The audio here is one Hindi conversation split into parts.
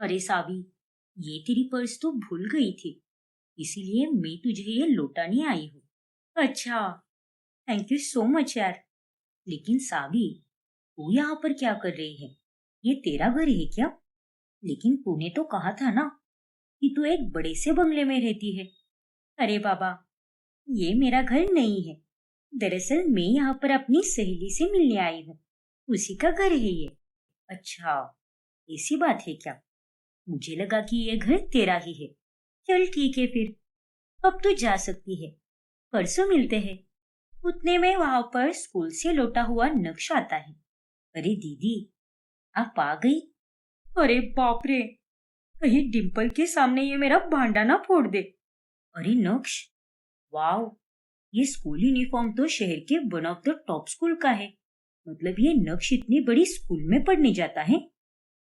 अरे सावी, ये तेरी पर्स तो भूल गई थी, इसीलिए मैं तुझे ये लौटाने आई हूँ। अच्छा, थैंक यू सो मच यार। लेकिन सावी, तू यहाँ पर क्या कर रही है? ये तेरा घर है क्या? लेकिन तूने तो कहा था ना कि तू एक बड़े से बंगले में रहती है। अरे बाबा, ये मेरा घर नहीं है। दरअसल मैं यहाँ पर अपनी सहेली से मिलने आई हूँ। उसी का घर है ये। अच्छा, ऐसी बात है क्या? मुझे लगा कि ये घर तेरा ही है। चल ठीक है फिर, अब तू जा सकती है। परसों मिलते हैं। उतने में वहां पर स्कूल से लौटा हुआ नक्श आता है। अरे दीदी, आप आ गई? अरे बाप रे, कहीं डिम्पल के सामने ये मेरा भांडा ना फोड़ दे। अरे नक्श, वाओ, ये स्कूल यूनिफॉर्म तो शहर के one of the top school का है। मतलब ये नक्श इतनी बड़ी स्कूल में पढ़ने जाता है?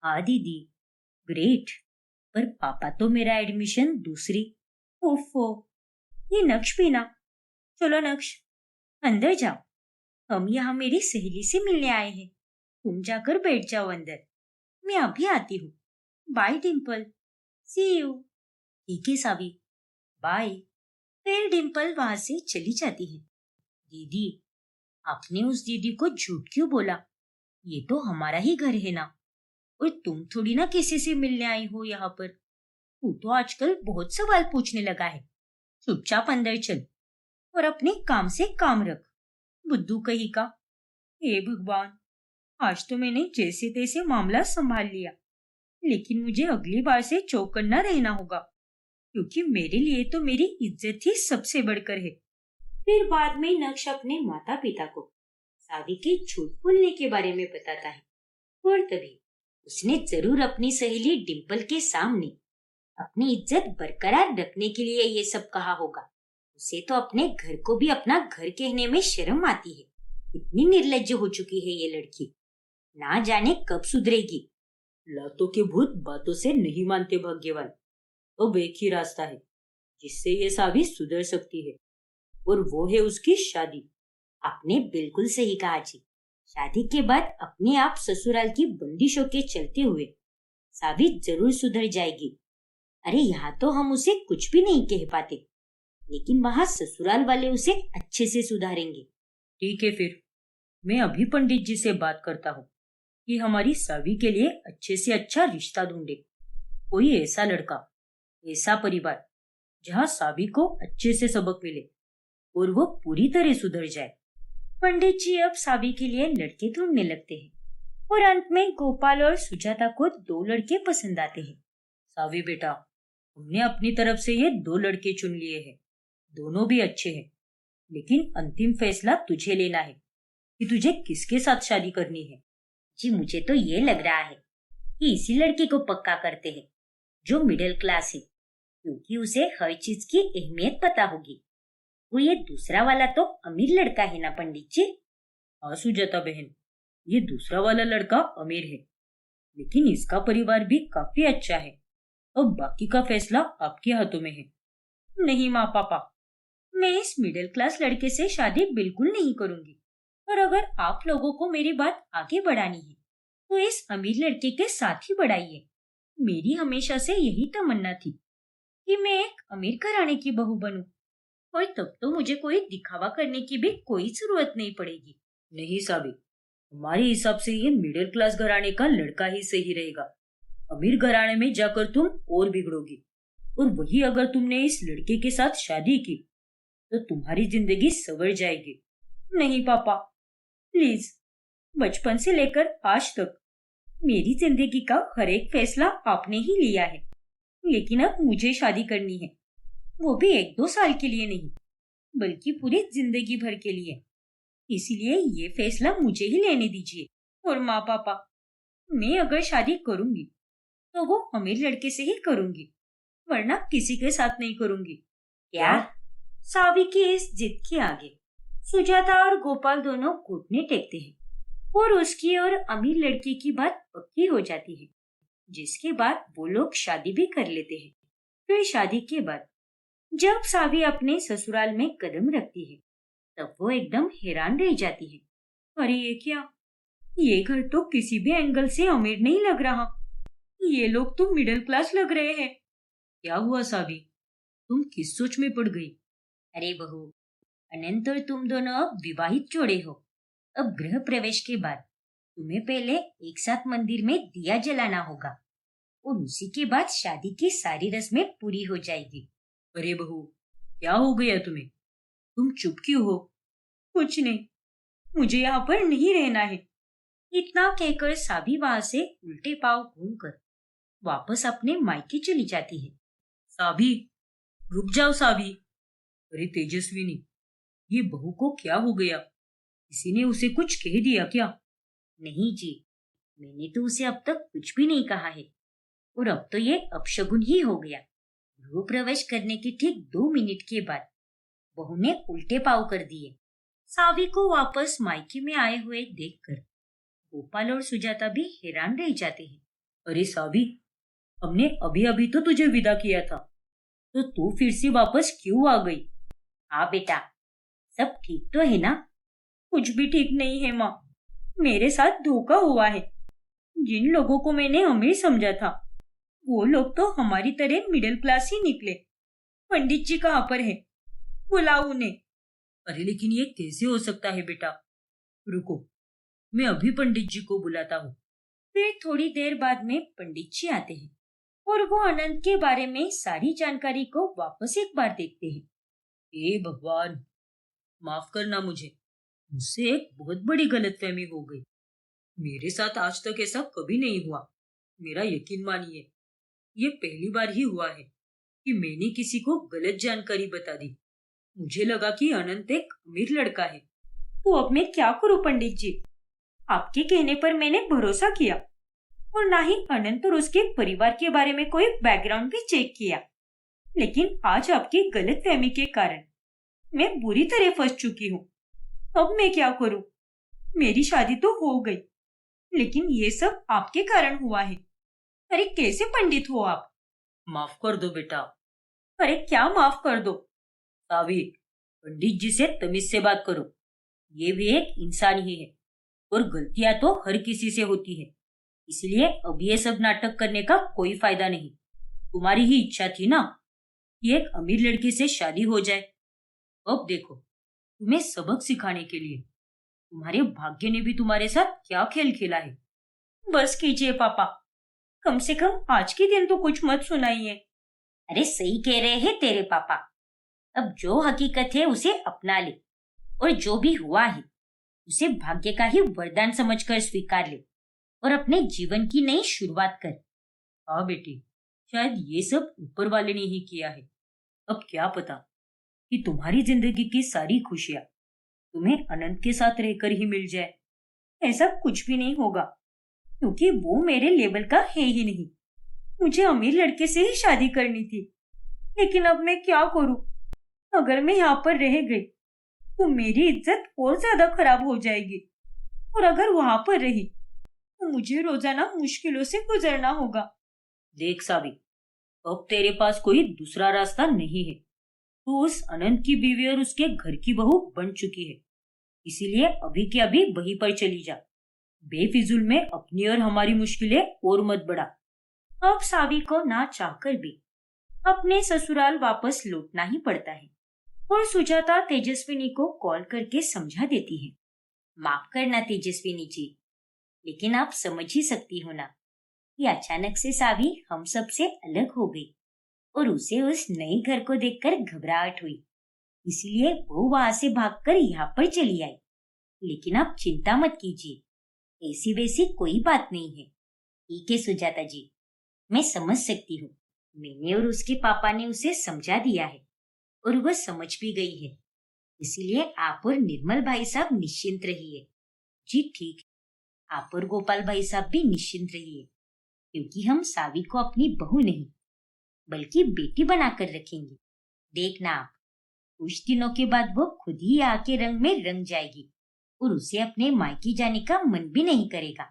हाँ दीदी, ग्रेट। पर पापा तो मेरा एडमिशन दूसरी। ओफो, ये नक्श भी ना। चलो नक्श, अंदर जाओ। हम यहाँ मेरी सहेली से मिलने आए हैं। तुम जाकर बैठ जाओ अंदर। मैं अभी आती हूँ। Bye Dimple, see you. ठीक है सावी, बाय। फिर डिम्पल वहां से चली जाती है। दीदी, आपने उस दीदी को झूठ क्यों बोला? ये तो हमारा ही घर है ना। और तुम थोड़ी ना किसी से मिलने आई हो यहाँ पर। तू तो आजकल बहुत सवाल पूछने लगा है। चुपचाप अंदर चल और अपने काम से काम रख। बुद्धू कहीं का। हे भगवान, आज तो मैंने जैसे तैसे मामला संभाल लिया, लेकिन मुझे अगली बार से चौकन्ना रहना होगा, क्योंकि मेरे लिए तो मेरी इज्जत ही सबसे बढ़कर है। फिर बाद में नक्श अपने माता पिता को शादी के झूठ बोलने के बारे में बताता है। और तभी उसने जरूर अपनी सहेली डिम्पल के सामने अपनी इज्जत बरकरार रखने के लिए ये सब कहा होगा। उसे तो अपने घर को भी अपना घर कहने में शर्म आती है। इतनी निर्लज्ज हो चुकी है ये लड़की, ना जाने कब सुधरेगी। लातों के भूत बातों से नहीं मानते भाग्यवान। अब एक ही रास्ता है जिससे ये सावी सुधर सकती है, और वो है उसकी शादी। आपने बिल्कुल सही कहा जी। शादी के बाद अपने आप ससुराल की बंदिशों के चलते हुए सावी जरूर सुधर जाएगी। अरे यहाँ तो हम उसे कुछ भी नहीं कह पाते, लेकिन वहां ससुराल वाले उसे अच्छे से सुधारेंगे। ठीक है फिर, मैं अभी पंडित जी से बात करता हूँ कि हमारी सावी के लिए अच्छे से अच्छा रिश्ता ढूंढे। कोई ऐसा लड़का, ऐसा परिवार जहाँ सावी को अच्छे से सबक मिले और वो पूरी तरह सुधर जाए। पंडित जी अब सावी के लिए लड़के ढूंढने लगते हैं, और अंत में गोपाल और सुजाता को 2 लड़के पसंद आते हैं। सावी बेटा, हमने अपनी तरफ से ये 2 लड़के चुन लिए हैं। दोनों भी अच्छे हैं, लेकिन अंतिम फैसला तुझे लेना है कि तुझे किसके साथ शादी करनी है। जी मुझे तो ये लग रहा है कि इसी लड़के को पक्का करते हैं जो मिडिल क्लास है, क्योंकि उसे हर चीज की अहमियत पता होगी। वो ये दूसरा वाला तो अमीर लड़का है ना पंडित जी? हाँ सुजाता बहन, ये दूसरा वाला लड़का अमीर है, लेकिन इसका परिवार भी काफी अच्छा है। अब बाकी का फैसला आपके हाथों में है। नहीं माँ पापा, मैं इस मिडिल क्लास लड़के से शादी बिल्कुल नहीं करूंगी। और अगर आप लोगों को मेरी बात आगे बढ़ानी है तो इस अमीर लड़के के साथ ही बढ़ाइए। मेरी हमेशा से यही तमन्ना थी कि मैं एक अमीर घराने की बहू बनूं, और तब तो मुझे कोई दिखावा करने की भी कोई जरूरत नहीं पड़ेगी। नहीं साबी, हमारे हिसाब से ये मिडिल क्लास घराने का लड़का ही सही रहेगा। अमीर घराने में जाकर तुम और बिगड़ोगी, और वही अगर तुमने इस लड़के के साथ शादी की तो तुम्हारी जिंदगी संवर जाएगी। नहीं पापा, प्लीज, बचपन से लेकर आज तक मेरी जिंदगी का हर एक फैसला आपने ही लिया है, लेकिन अब मुझे शादी करनी है, वो भी 1-2 साल के लिए नहीं, बल्कि पूरी जिंदगी भर के लिए। इसीलिए ये फैसला मुझे ही लेने दीजिए। और माँ पापा, मैं अगर शादी करूंगी तो वो अमीर लड़के से ही करूंगी, वरना किसी के साथ नहीं करूंगी। क्या? सावी की इस जिद के आगे सुजाता और गोपाल दोनों घुटने टेकते हैं, और उसकी और अमीर लड़के की बात पक्की हो जाती है, जिसके बाद वो लोग शादी भी कर लेते हैं। फिर शादी के बाद जब सावी अपने ससुराल में कदम रखती है, तब वो एकदम हैरान रह जाती है। अरे ये क्या? ये घर तो किसी भी एंगल से अमीर नहीं लग रहा। ये लोग तो मिडिल क्लास लग रहे हैं। क्या हुआ सावी, तुम किस सोच में पड़ गई? अरे बहू, अनंत और तुम दोनों अब विवाहित जोड़े हो। अब गृह प्रवेश के बाद तुम्हें पहले एक साथ मंदिर में दिया जलाना होगा और उसी के बाद शादी की सारी रस्में पूरी हो जाएगी। अरे बहू, क्या हो गया तुम्हें? तुम चुप क्यों हो? कुछ नहीं, मुझे यहाँ पर नहीं रहना है। इतना कहकर साबी वहां से उल्टे पांव घूमकर वापस अपने मायके चली जाती है। साबी, रुक जाओ साबी। अरे तेजस्विनी, ये बहू को क्या हो गया? किसी ने उसे कुछ कह दिया क्या? नहीं जी, मैंने तो उसे अब तक कुछ भी नहीं कहा है और अब तो ये अपशगुन ही हो गया। गृह प्रवेश करने के ठीक 2 मिनट के बाद बहू ने उल्टे पांव कर दिए। सावी को वापस मायके में आए हुए देखकर गोपाल और सुजाता भी हैरान रह जाते हैं। अरे सावी, हमने अभी अभी तो तुझे विदा किया था, तो तू फिर से वापस क्यों आ गई? हाँ बेटा, सब ठीक तो है ना? कुछ भी ठीक नहीं है माँ, मेरे साथ धोखा हुआ है। जिन लोगों को मैंने अमीर समझा था वो लोग तो हमारी तरह मिडिल क्लास ही निकले। पंडित जी कहाँ पर है? बुलाओ उन्हें। अरे लेकिन ये कैसे हो सकता है बेटा? रुको, मैं अभी पंडित जी को बुलाता हूँ। फिर थोड़ी देर बाद में पंडित जी आते हैं और वो अनंत के बारे में सारी जानकारी को वापस एक बार देखते हैं। हे भगवान, माफ करना मुझसे एक बहुत बड़ी गलतफहमी हो गई। मेरे साथ आज तक ऐसा कभी नहीं हुआ। मेरा यकीन मानिए, ये पहली बार ही हुआ है कि मैंने किसी को गलत जानकारी बता दी। मुझे लगा कि अनंत एक अमीर लड़का है। तो अब मैं क्या करूं पंडित जी? आपके कहने पर मैंने भरोसा किया और ना ही अनंत और उसके परिवार के बारे में कोई बैकग्राउंड भी चेक किया। लेकिन आज आपकी गलतफहमी के कारण मैं बुरी तरह फंस चुकी हूँ। अब मैं क्या करूं? मेरी शादी तो हो गई, लेकिन ये सब आपके कारण हुआ है। अरे कैसे पंडित हो आप? माफ कर दो बेटा। अरे क्या माफ कर दो? सावी, पंडित जी से तमीज से बात करो। ये भी एक इंसान ही है और गलतियां तो हर किसी से होती है। इसलिए अब ये सब नाटक करने का कोई फायदा नहीं। तुम्हारी ही इच्छा थी ना कि एक अमीर लड़के से शादी हो जाए। अब देखो, तुम्हें सबक सिखाने के लिए तुम्हारे भाग्य ने भी तुम्हारे साथ क्या खेल खेला है। बस कीजिए पापा, कम से कम आज के दिन तो कुछ मत सुनाइए। अरे सही कह रहे हैं तेरे पापा। अब जो हकीकत है उसे अपना ले और जो भी हुआ है उसे भाग्य का ही वरदान समझकर स्वीकार ले और अपने जीवन की नई शुरुआत कर। हाँ बेटी, शायद ये सब ऊपर वाले ने ही किया है। अब क्या पता कि तुम्हारी जिंदगी की सारी खुशियां तुम्हें अनंत के साथ रहकर ही मिल जाए। ऐसा कुछ भी नहीं होगा, क्योंकि वो मेरे लेवल का है ही नहीं। मुझे अमीर लड़के से ही शादी करनी थी। लेकिन अब मैं क्या करूं? अगर मैं यहाँ पर रह गई तो मेरी इज्जत और ज्यादा खराब हो जाएगी और अगर वहां पर रही तो मुझे रोजाना मुश्किलों से गुजरना होगा। देख सावी, अब तेरे पास कोई दूसरा रास्ता नहीं है। तू उस अनंत की बीवी और उसके घर की बहू बन चुकी है, इसीलिए अभी के अभी वहीं पर चली जा। बेफिजूल में अपनी और हमारी मुश्किलें और मत बढ़ा। अब सावी को ना चाहकर भी अपने ससुराल वापस लौटना ही पड़ता है और सुजाता तेजस्विनी को कॉल करके समझा देती है। माफ करना तेजस्विनी जी, लेकिन आप समझ ही सकती हो ना कि अचानक से सावी हम सब से अलग हो गई और उसे उस नए घर को देखकर घबराहट हुई। इसलिए वो वहां से भागकर यहाँ पर चली आई। लेकिन आप चिंता मत कीजिए, ऐसी वैसी कोई बात नहीं है। ठीक है सुजाता जी, मैं समझ सकती हूँ। मैंने और उसके पापा ने उसे समझा दिया है और वह समझ भी गई है। इसीलिए आप और निर्मल भाई साहब निश्चिंत रहिए। जी ठीक है, आप और गोपाल भाई साहब भी निश्चिंत रहिए, क्योंकि हम सावी को अपनी बहू नहीं बल्कि बेटी बनाकर रखेंगे। देखना आप, कुछ दिनों के बाद वो खुद ही आके रंग में रंग जाएगी और उसे अपने मायके जाने का मन भी नहीं करेगा,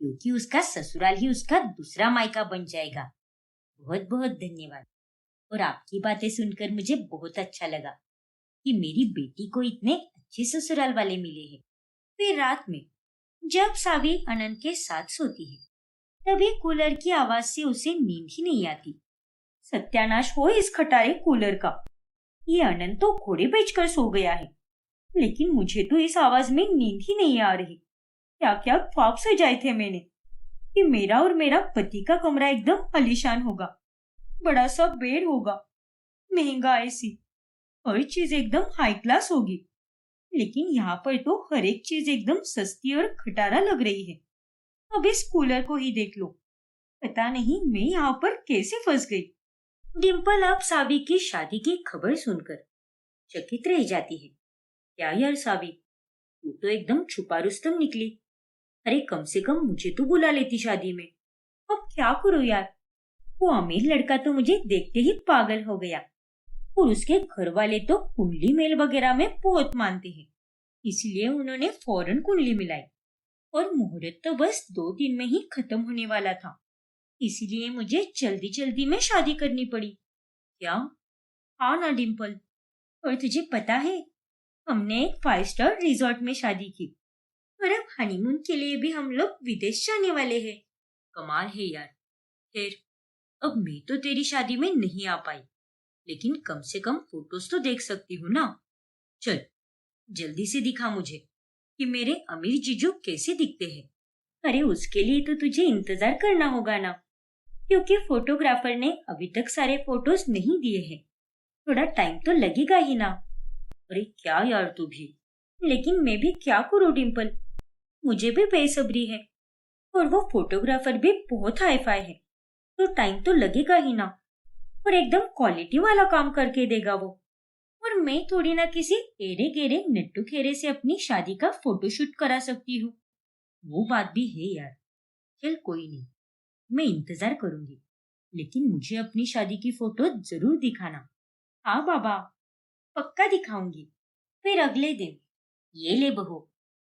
क्योंकि उसका ससुराल ही उसका दूसरा मायका बन जाएगा। बहुत बहुत धन्यवाद। और आपकी बातें सुनकर मुझे बहुत अच्छा लगा कि मेरी बेटी को इतने अच्छे ससुराल वाले मिले हैं। फिर रात में जब सावी अनंत के साथ सोती है तभी कूलर की आवाज से उसे नींद ही नहीं आती। सत्यानाश हो इस खटारे कूलर का। ये अनंत तो घोड़े बेचकर सो गया है, लेकिन मुझे तो इस आवाज में नींद ही नहीं आ रही। क्या क्या ख्वाब सजाए थे मैंने कि मेरा और मेरा पति का कमरा एकदम आलीशान होगा, बड़ा सा बेड होगा, महंगा एसी, हर चीज एकदम हाई क्लास होगी। लेकिन यहाँ पर तो हर एक चीज एकदम सस्ती और खटारा लग रही है। अब इस कूलर को ही देख लो, पता नहीं मैं यहाँ पर कैसे फंस गई। डिम्पल अब सावी की शादी की खबर सुनकर चकित रह जाती है। क्या यार सावी, तू तो एकदम छुपा रुस्तम निकली। अरे कम से कम मुझे तो बुला लेती शादी में। अब क्या करूं यार, वो अमीर लड़का तो मुझे देखते ही पागल हो गया, और उसके घर वाले तो कुंडली मेल वगैरह में बहुत मानते हैं, इसलिए उन्होंने फौरन कुंडली मिलाई। और मुहूर्त तो बस 2 दिन में ही खत्म होने वाला था, इसीलिए मुझे जल्दी जल्दी में शादी करनी पड़ी। क्या? हाँ ना डिम्पल, और तुझे पता है हमने एक 5 स्टार रिजॉर्ट में शादी की, और अब हनीमून के लिए भी हम लोग विदेश जाने वाले हैं। कमाल है यार। खैर, अब मैं तो तेरी शादी में नहीं आ पाई, लेकिन कम से कम फोटोज तो देख सकती हूँ ना। चल जल्दी से दिखा मुझे कि मेरे अमीर जीजू कैसे दिखते हैं। अरे उसके लिए तो तुझे इंतजार करना होगा ना, क्योंकि फोटोग्राफर ने अभी तक सारे फोटोज नहीं दिए हैं। थोड़ा टाइम तो लगेगा ही ना। अरे क्या यार तू भी, लेकिन मैं भी क्या करूँ डिम्पल, मुझे भी बेसब्री है, और वो फोटोग्राफर भी बहुत हाई फाई है, तो टाइम तो लगेगा ही ना। और एकदम क्वालिटी वाला काम करके देगा वो, और मैं थोड़ी ना किसी एरे गेरे नट्टू खेरे से अपनी शादी का फोटोशूट करा सकती हूँ। वो बात भी है यार। चल कोई नहीं, मैं इंतजार करूंगी, लेकिन मुझे अपनी शादी की फोटो जरूर दिखाना। हाँ बाबा, पक्का दिखाऊंगी। फिर अगले दिन, ये ले बहू,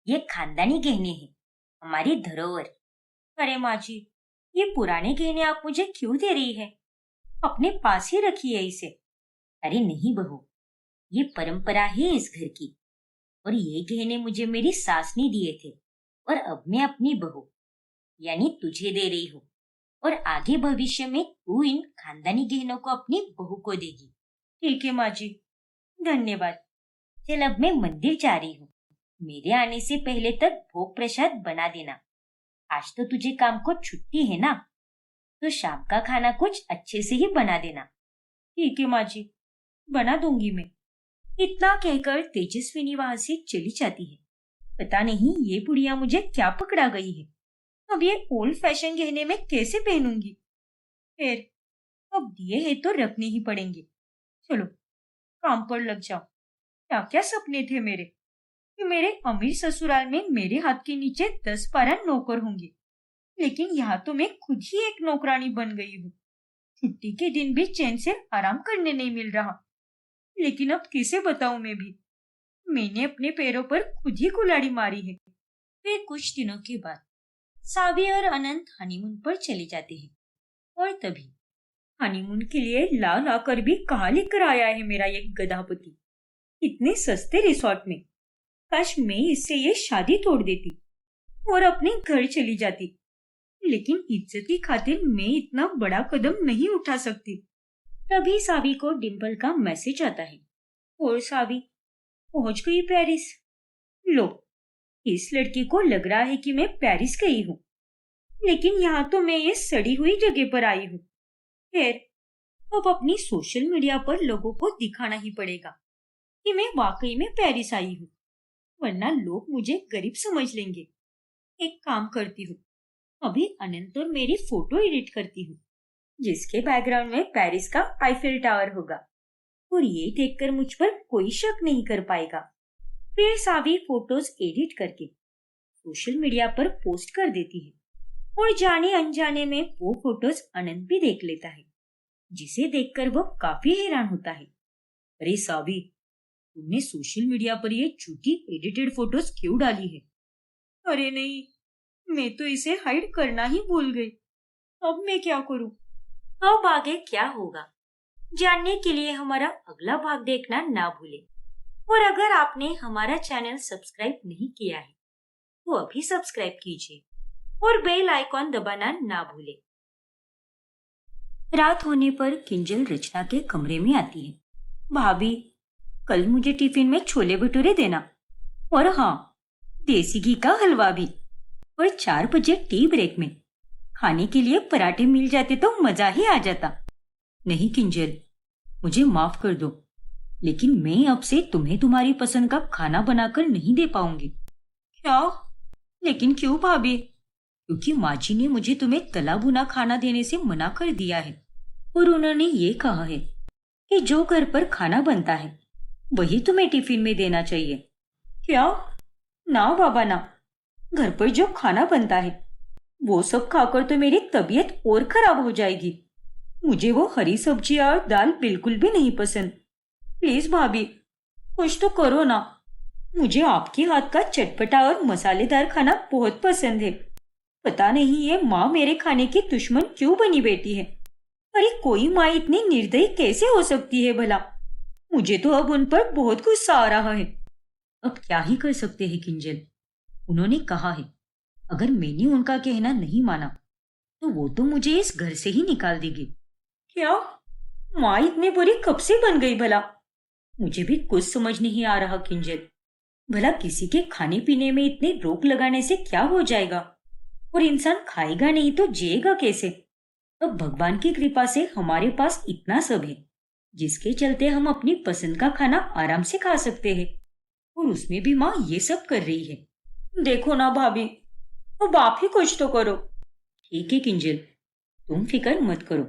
ये खानदानी गहने हैं, हमारी धरोहर। अरे माँ जी, ये पुराने गहने आप मुझे क्यों दे रही है? अपने पास ही रखिए इसे। अरे नहीं बहू, ये परंपरा है इस घर की, और ये गहने मुझे मेरी सास ने दिए थे, और अब मैं अपनी बहू यानी तुझे दे रही हूँ, और आगे भविष्य में तू इन खानदानी गहनों को अपनी बहू को देगी। ठीक है माँ जी, धन्यवाद। चल अब मैं मंदिर जा रही हूँ, मेरे आने से पहले तक भोग प्रसाद बना देना। आज तो तुझे काम को छुट्टी है ना, तो शाम का खाना कुछ अच्छे से ही बना देना। ठीक है माँ जी, बना दूंगी मैं। इतना कहकर तेजस्विनी वहां से चली जाती है। पता नहीं ये बुढ़िया मुझे क्या पकड़ा गई है, अब ये ओल्ड फैशन गहने में कैसे पहनूंगी। खैर, अब दिए हैं तो रखने ही पड़ेंगे। चलो काम पर लग जाओ। क्या क्या सपने थे मेरे कि मेरे अमीर ससुराल में मेरे हाथ के नीचे 10-12 नौकर होंगे, लेकिन यहाँ तो मैं खुद ही एक नौकरानी बन गई हूँ। छुट्टी के दिन भी चैन से आराम करने नहीं मिल रहा। लेकिन अब किसे बताऊं मैं भी, मैंने अपने पैरों पर खुद ही कुल्हाड़ी मारी है। फिर कुछ दिनों के बाद सावी और अनंत हनीमून पर चले जाते हैं, और तभी हनीमून के लिए ला ला कर भी कहाँ लेकर आया है मेरा ये गधापति, इतने सस्ते रिसोर्ट में। काश मैं इससे ये शादी तोड़ देती और अपने घर चली जाती, लेकिन इज्जत की खातिर मैं इतना बड़ा कदम नहीं उठा सकती। तभी सावी को डिम्पल का मैसेज आता है, और सावी पहुंच गई पेरिस। लो, इस लड़की को लग रहा है कि मैं पेरिस गई हूँ, लेकिन यहाँ तो मैं ये सड़ी हुई जगह पर आई हूँ। खैर, अब अपनी सोशल मीडिया पर लोगों को दिखाना ही पड़ेगा कि मैं वाकई में पेरिस आई हूँ, वरना लोग मुझे गरीब समझ लेंगे। एक काम करती हूँ, अभी अनंत और मेरी फोटो एडिट करती हूँ, जिसके बैकग्राउंड में पेरिस का आईफिल टावर होगा, और ये देखकर मुझ पर कोई शक नहीं कर पाएगा। फिर सावी फोटोज एडिट करके सोशल मीडिया पर पोस्ट कर देती है, और जाने अनजाने में वो फोटोज अनंत भी देख लेता है, जिसे देखकर वो काफी हैरान होता है। अरे सावी, तुमने सोशल मीडिया पर ये झूठी एडिटेड फोटोज क्यों डाली है? अरे नहीं, मैं तो इसे हाइड करना ही भूल गई। अब मैं क्या करूं? अब आगे क्या होगा जानने के लिए हमारा अगला भाग देखना ना भूलें। और अगर आपने हमारा चैनल सब्सक्राइब नहीं किया है तो अभी सब्सक्राइब कीजिए और बेल आइकॉन दबाना ना भूले। रात होने पर किंजल रचना के कमरे में आती है। भाभी, कल मुझे टिफिन में छोले भटूरे देना, और हाँ, देसी घी का हलवा भी। और 4 बजे टी ब्रेक में खाने के लिए पराठे मिल जाते तो मजा ही आ जाता। नहीं किंजल, मुझे माफ कर दो, लेकिन मैं अब से तुम्हें तुम्हारी पसंद का खाना बनाकर नहीं दे पाऊंगी। क्या? लेकिन क्यों भाभी? क्योंकि माँ जी ने मुझे तुम्हें तला भुना खाना देने से मना कर दिया है, और उन्होंने ये कहा है कि जो घर पर खाना बनता है वही तुम्हें टिफिन में देना चाहिए। क्या? ना बाबा ना, घर पर जो खाना बनता है वो सब खाकर तो मेरी तबीयत और खराब हो जाएगी। मुझे वो हरी सब्जियां और दाल बिल्कुल भी नहीं पसंद। प्लीज भाभी, कुछ तो करो ना। मुझे आपके हाथ का चटपटा और मसालेदार खाना बहुत पसंद है। पता नहीं ये माँ मेरे खाने की दुश्मन क्यों बनी बैठी है। अरे कोई माँ इतनी निर्दयी कैसे हो सकती है भला? मुझे तो अब उन पर बहुत गुस्सा आ रहा है। अब क्या ही कर सकते हैं किंजल, उन्होंने कहा है, अगर मैंने उनका कहना नहीं माना तो वो तो मुझे इस घर से ही निकाल देगी। क्या? माँ इतनी बुरी कब से बन गई भला? मुझे भी कुछ समझ नहीं आ रहा किंजल। भला किसी के खाने पीने में इतनी रोक लगाने से क्या हो जाएगा? और इंसान खाएगा नहीं तो जिएगा कैसे? अब भगवान की कृपा से हमारे पास इतना सब है जिसके चलते हम अपनी पसंद का खाना आराम से खा सकते हैं, और उसमें भी माँ ये सब कर रही है। देखो ना भाभी, अब आप ही कुछ तो करो। ठीक है किंजल, तुम फिक्र मत करो,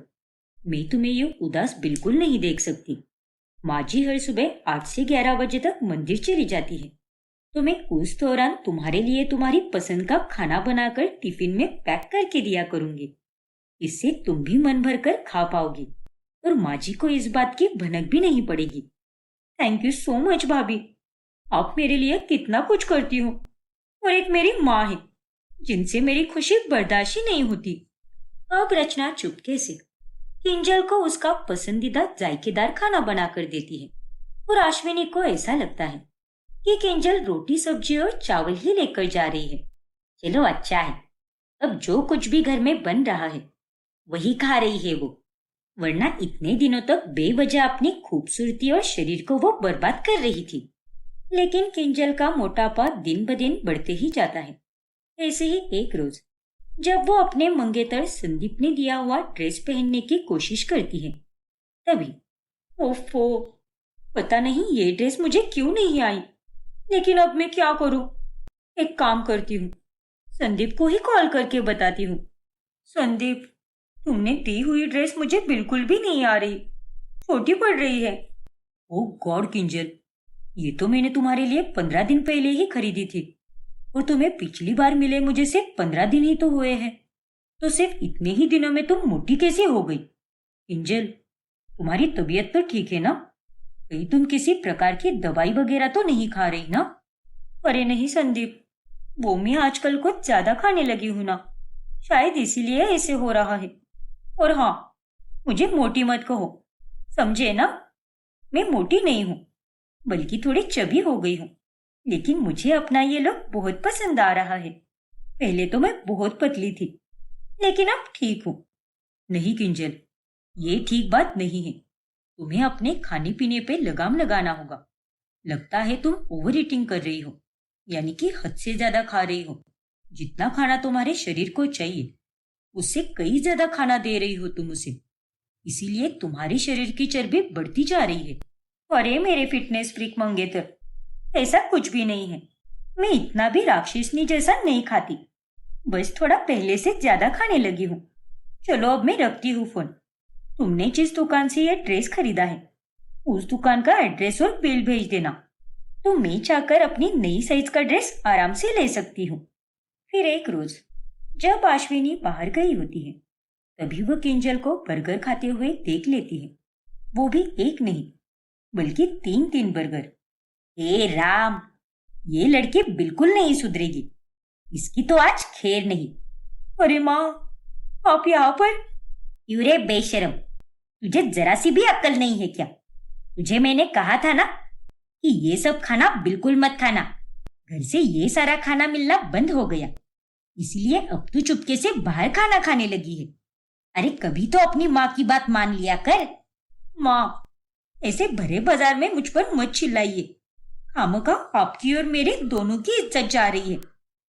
मैं तुम्हें ये उदास बिल्कुल नहीं देख सकती। माँ जी हर सुबह 8 से 11 बजे तक मंदिर चली जाती है, तो मैं उस दौरान तुम्हारे लिए तुम्हारी पसंद का खाना बनाकर टिफिन में पैक करके दिया करूंगी। इससे तुम भी मन भर कर खा पाओगी, और माँ जी को इस बात की भनक भी नहीं पड़ेगी। थैंक यू सो मच भाभी, आप मेरे लिए कितना कुछ करती हो। और एक मेरी माँ है जिनसे मेरी खुशी बर्दाश्त ही नहीं होती। अब रचना चुपके से किंजल को उसका पसंदीदा जायकेदार खाना बनाकर देती है, और अश्विनी को ऐसा लगता है कि किंजल रोटी सब्जी और चावल ही लेकर जा रही है। चलो अच्छा है, अब जो कुछ भी घर में बन रहा है वही खा रही है वो, वरना इतने दिनों तक बेवजह अपनी खूबसूरती और शरीर को वो बर्बाद कर रही थी। लेकिन किंजल का मोटापा दिन ब दिन बढ़ते ही जाता है। ऐसे ही एक रोज जब वो अपने मंगेतर संदीप ने दिया हुआ ड्रेस पहनने की कोशिश करती है, तभी ओफो, पता नहीं ये ड्रेस मुझे क्यों नहीं आई। लेकिन अब मैं क्या करूं? एक काम करती हूँ, संदीप को ही कॉल करके बताती हूँ। संदीप, तुमने दी हुई ड्रेस मुझे बिल्कुल भी नहीं आ रही, छोटी पड़ रही है। ओ गॉड किंजल, ये तो मैंने तुम्हारे लिए 15 दिन पहले ही खरीदी थी, और तुम्हें पिछली बार मिले मुझे सिर्फ 15 दिन ही तो हुए हैं। तो सिर्फ इतने ही दिनों में तुम मोटी कैसे हो गई? किंजल, तुम्हारी तबीयत तो ठीक है ना? कहीं तुम किसी प्रकार की दवाई वगैरह तो नहीं खा रही ना? अरे नहीं संदीप, वो मैं आजकल कुछ ज्यादा खाने लगी हूं ना, शायद इसीलिए ऐसे हो रहा है। और हाँ, मुझे मोटी मत कहो, समझे ना? मैं मोटी नहीं हूँ, बल्कि थोड़ी चबी हो गई हूँ। लेकिन मुझे अपना ये लुक बहुत पसंद आ रहा है। पहले तो मैं बहुत पतली थी, लेकिन अब ठीक हूँ। नहीं किंजल, ये ठीक बात नहीं है। तुम्हें अपने खाने पीने पे लगाम लगाना होगा। लगता है तुम ओवर ईटिंग कर रही हो, यानी कि हद से ज्यादा खा रही हो। जितना खाना तुम्हारे शरीर को चाहिए उससे कई ज्यादा खाना दे रही हो तुम उसे, इसीलिए तुम्हारे शरीर की चर्बी बढ़ती जा रही है। अरे मेरे फिटनेस फ्रीक मंगेतर, ऐसा कुछ भी नहीं है। मैं इतना भी राक्षसनी जैसा नहीं खाती, बस थोड़ा पहले से ज्यादा खाने लगी हूँ। चलो अब मैं रखती हूँ फोन। तुमने जिस दुकान से यह ड्रेस खरीदा है उस दुकान का एड्रेस और बिल भेज देना, तो मैं चाहकर अपनी नई साइज का ड्रेस आराम से ले सकती हूँ। फिर एक रोज जब अश्विनी बाहर गई होती है, तभी वह किंजल को बर्गर खाते हुए देख लेती है। वो भी एक नहीं बल्कि 3-3 बर्गर। हे राम, ये लड़की बिल्कुल नहीं सुधरेगी, इसकी तो आज खैर नहीं। अरे माँ, आप यहाँ पर? यूरे बेशरम, तुझे जरा सी भी अक्ल नहीं है क्या? तुझे मैंने कहा था ना कि ये सब खाना बिल्कुल मत खाना। घर से ये सारा खाना मिलना बंद हो गया। इसीलिए अब तू चुपके से बाहर खाना खाने लगी है। अरे कभी तो अपनी माँ की बात मान लिया कर। माँ, ऐसे भरे बाजार में मुझ पर मत चिल्लाइए। खामखा आपकी और मेरे दोनों की इज्जत जा रही है।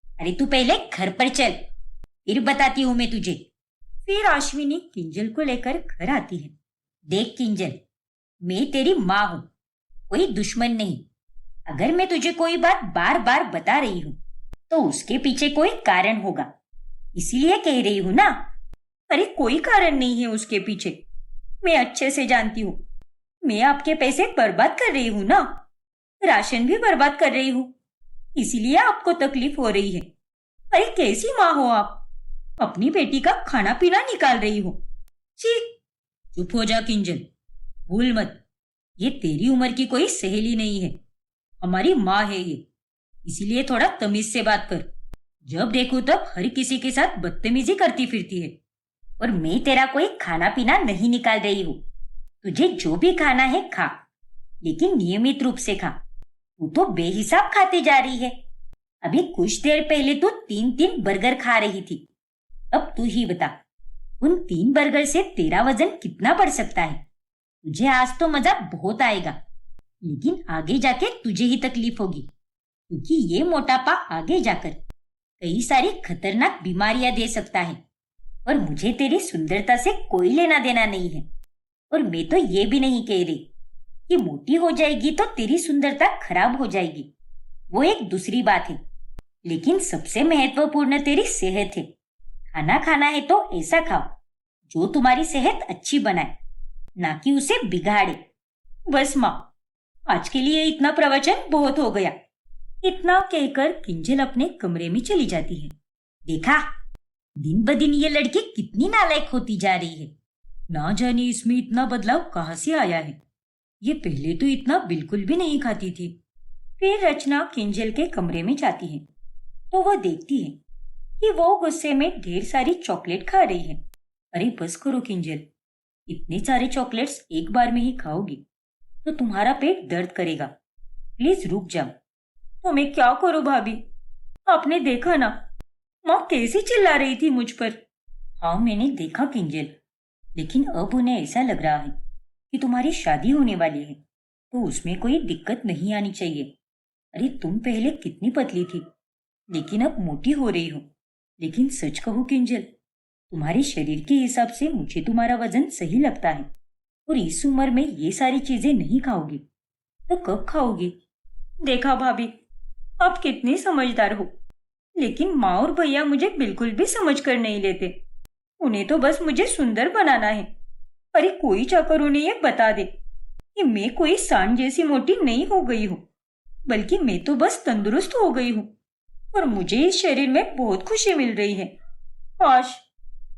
अरे तू पहले घर पर चल, फिर बताती हूँ मैं तुझे। फिर अश्विनी किंजल को लेकर घर आती है। देख किंजल, मैं तेरी माँ हूँ, कोई दुश्मन नहीं। अगर मैं तुझे कोई बात बार बार बता रही हूँ तो उसके पीछे कोई कारण होगा, इसीलिए कह रही हूँ ना। अरे कोई कारण नहीं है उसके पीछे, मैं अच्छे से जानती हूँ। मैं आपके पैसे बर्बाद कर रही हूँ ना, राशन भी बर्बाद कर रही हूँ, इसीलिए आपको तकलीफ हो रही है। अरे कैसी माँ हो आप, अपनी बेटी का खाना पीना निकाल रही हो। छी। चुप हो जा किंजल, भूल मत, ये तेरी उम्र की कोई सहेली नहीं है, हमारी माँ है ये, इसीलिए थोड़ा तमीज से बात कर। जब देखो तब हर किसी के साथ बदतमीजी करती फिरती है। और मैं तेरा कोई खाना पीना नहीं निकाल रही हूँ। तुझे जो भी खाना है खा, लेकिन नियमित रूप से खा। तू तो बेहिसाब खाती जा रही है। अभी कुछ देर पहले तू 3-3 बर्गर खा रही थी। अब तू ही बता, उन 3 बर्गर से तेरा वजन कितना बढ़ सकता है? तुझे आज तो मजा बहुत आएगा, लेकिन आगे जाके तुझे ही तकलीफ होगी, क्योंकि ये मोटापा आगे जाकर कई सारी खतरनाक बीमारियां दे सकता है। और मुझे तेरी सुंदरता से कोई लेना देना नहीं है। और मैं तो ये भी नहीं कह रही कि मोटी हो जाएगी तो तेरी सुंदरता खराब हो जाएगी, वो एक दूसरी बात है। लेकिन सबसे महत्वपूर्ण तेरी सेहत है। खाना खाना है तो ऐसा खाओ जो तुम्हारी सेहत अच्छी बनाए, ना कि उसे बिगाड़े। बस माँ, आज के लिए इतना प्रवचन बहुत हो गया। इतना कहकर किंजल अपने कमरे में चली जाती है। देखा, दिन ब दिन ये लड़की कितनी नालायक होती जा रही है। ना जाने इसमें इतना बदलाव कहाँ से आया है। ये पहले तो इतना बिल्कुल भी नहीं खाती थी। फिर रचना किंजल के कमरे में जाती है तो वह देखती है कि वो गुस्से में ढेर सारी चॉकलेट खा रही है। अरे बस करो किंजल, इतने सारे चॉकलेट्स एक बार में ही खाओगी तो तुम्हारा पेट दर्द करेगा। प्लीज रुक जाओ। तो मैं क्या करूं भाभी? आपने देखा ना, माँ कैसी चिल्ला रही थी मुझ पर। हाँ मैंने देखा किंजल, लेकिन अब उन्हें ऐसा लग रहा है कि तुम्हारी शादी होने वाली है तो उसमें कोई दिक्कत नहीं आनी चाहिए। अरे तुम पहले कितनी पतली थी, लेकिन अब मोटी हो रही हो। लेकिन सच कहूँ किंजल, तुम्हारे शरीर के हिसाब से मुझे तुम्हारा वजन सही लगता है। और इस उम्र में ये सारी चीजें नहीं खाओगी तो कब खाओगी? देखा भाभी, आप कितनी समझदार हो, लेकिन माँ और भैया मुझे बिल्कुल भी समझ कर नहीं लेते। उन्हें तो बस मुझे सुंदर बनाना है। अरे कोई चाकर उन्हें ये बता दे कि मैं कोई सांड जैसी मोटी नहीं हो गई हूँ, बल्कि मैं तो बस तंदुरुस्त हो गई हूँ और मुझे इस शरीर में बहुत खुशी मिल रही है। काश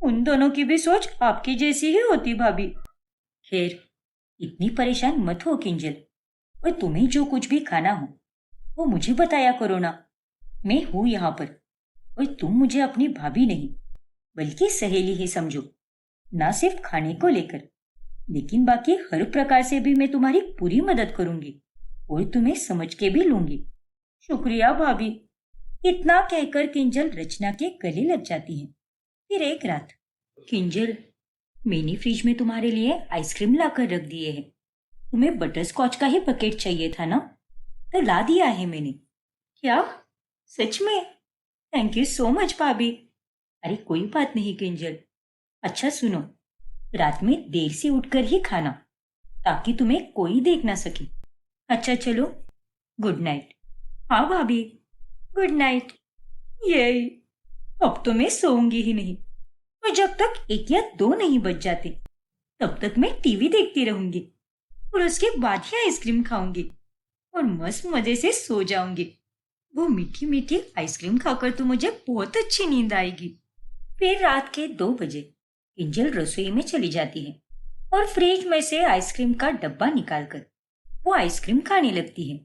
उन दोनों की भी सोच आपकी जैसी ही होती भाभी। खैर, इतनी परेशान मत हो किंजल, और तुम्हें जो कुछ भी खाना हो वो मुझे बताया करो ना। मैं हूं यहाँ पर, और तुम मुझे अपनी भाभी नहीं बल्कि सहेली ही समझो। ना सिर्फ खाने को लेकर, लेकिन बाकी हर प्रकार से भी मैं तुम्हारी पूरी मदद करूंगी और तुम्हें समझ के भी लूंगी। शुक्रिया भाभी। इतना कहकर किंजल रचना के गले लग जाती है। फिर एक रात, किंजल, मैंने फ्रिज में तुम्हारे लिए आइसक्रीम लाकर रख दिए है। तुम्हें बटर स्कॉच का ही पैकेट चाहिए था ना, तो ला दिया है मैंने। क्या? सच में? थैंक यू सो मच भाभी। अरे कोई बात नहीं किंजल। अच्छा सुनो, रात में देर से उठकर ही खाना, ताकि तुम्हें कोई देख ना सके। अच्छा चलो, गुड नाइट। हाँ भाभी, गुड नाइट। ये अब तो मैं सोऊंगी ही नहीं, और जब तक 1 या 2 नहीं बज जाते तब तक मैं टीवी देखती रहूंगी, और उसके बाद ही आइसक्रीम खाऊंगी और मस्त मजे से सो जाऊंगी। वो मीठी मीठी आइसक्रीम खाकर तो मुझे बहुत अच्छी नींद आएगी। फिर रात के 2 बजे किंजल रसोई में चली जाती है और फ्रिज में से आइसक्रीम का डब्बा निकालकर वो आइसक्रीम खाने लगती है।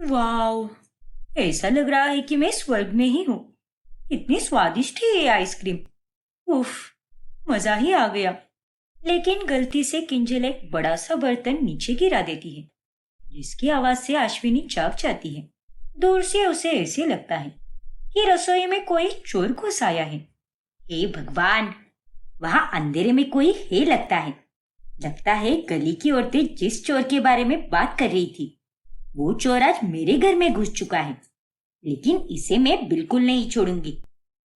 वाओ, ऐसा लग रहा है कि मैं स्वर्ग में ही हूँ। इतनी स्वादिष्ट है ये आइसक्रीम। उफ, मजा ही आ गया। लेकिन गलती से किंजल एक बड़ा सा बर्तन नीचे गिरा देती है, जिसकी आवाज से अश्विनी जाग जाती है। दूर से उसे ऐसे लगता है कि रसोई में कोई चोर घुस आया है। हे भगवान, वहां अंधेरे में कोई है लगता है। लगता है गली की औरतें जिस चोर के बारे में बात कर रही थी, वो चोर आज मेरे घर में घुस चुका है। लेकिन इसे मैं बिल्कुल नहीं छोड़ूंगी।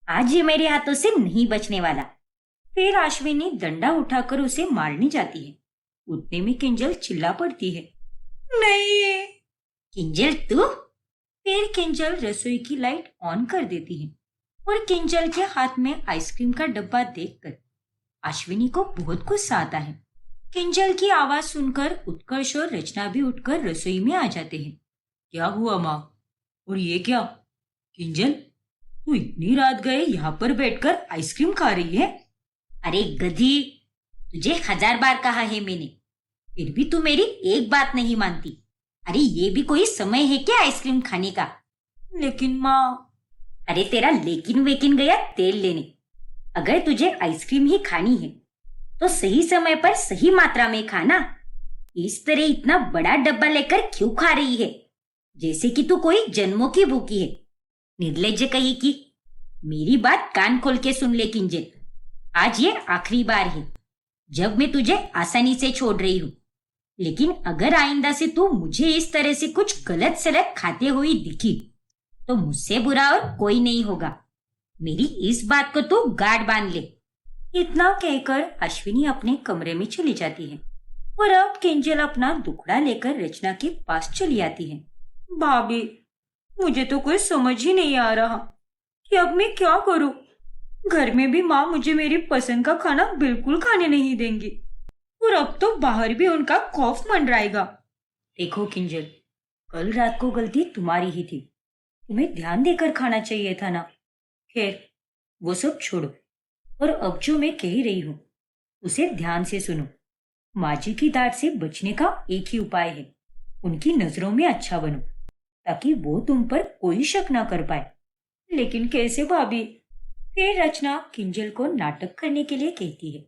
आज ये मेरे हाथों से नहीं बचने वाला। फिर अश्विनी डंडा उठाकर उसे मारने जाती है। उतने में किंजल चिल्ला पड़ती है, नहीं। किंजल तू? फिर किंजल रसोई की लाइट ऑन कर देती है और किंजल के हाथ में आइसक्रीम का डब्बा देखकर अश्विनी को बहुत गुस्सा आता है। किंजल की आवाज सुनकर उत्कर्ष और रचना भी उठकर रसोई में आ जाते हैं। क्या हुआ माँ? और ये क्या? किंजल, तू इतनी रात गए यहाँ पर बैठकर आइसक्रीम खा रही है? अरे गधी, तुझे 1000 बार कहा है मैंने, फिर भी तू मेरी एक बात नहीं मानती। अरे ये भी कोई समय है क्या आइसक्रीम खाने का? लेकिन माँ। अरे तेरा लेकिन वेकिन गया तेल लेने। अगर तुझे आइसक्रीम ही खानी है तो सही समय पर सही मात्रा में खाना। इस तरह इतना बड़ा डब्बा लेकर क्यों खा रही है, जैसे कि तू कोई जन्मों की भूखी है। निर्लज्ज कही की। मेरी बात कान खोल के सुन ले किंजल, आज ये आखिरी बार है जब मैं तुझे आसानी से छोड़ रही हूँ। लेकिन अगर आइंदा से तू मुझे इस तरह से कुछ गलत सलत खाते हुए दिखी तो मुझसे बुरा और कोई नहीं होगा। मेरी इस बात को तू गांठ बांध ले। इतना कहकर अश्विनी अपने कमरे में चली जाती है और अब किंजल अपना दुखड़ा लेकर रचना के पास चली आती है। भाभी, मुझे तो कोई समझ ही नहीं आ रहा कि अब मैं क्या करूं। घर में भी माँ मुझे मेरी पसंद का खाना बिल्कुल खाने नहीं देंगी और अब तो बाहर भी उनका खौफ मंडराएगा। देखो किंजल, कल रात को गलती तुम्हारी ही थी। तुम्हें ध्यान देकर खाना चाहिए था ना। खैर, वो सब छोड़ो और अब जो मैं कह रही हूँ उसे ध्यान से सुनो। माँ जी की डांट से बचने का एक ही उपाय है, उनकी नजरों में अच्छा बनो ताकि वो तुम पर कोई शक ना कर पाए। लेकिन कैसे भाभी? फिर रचना किंजल को नाटक करने के लिए कहती है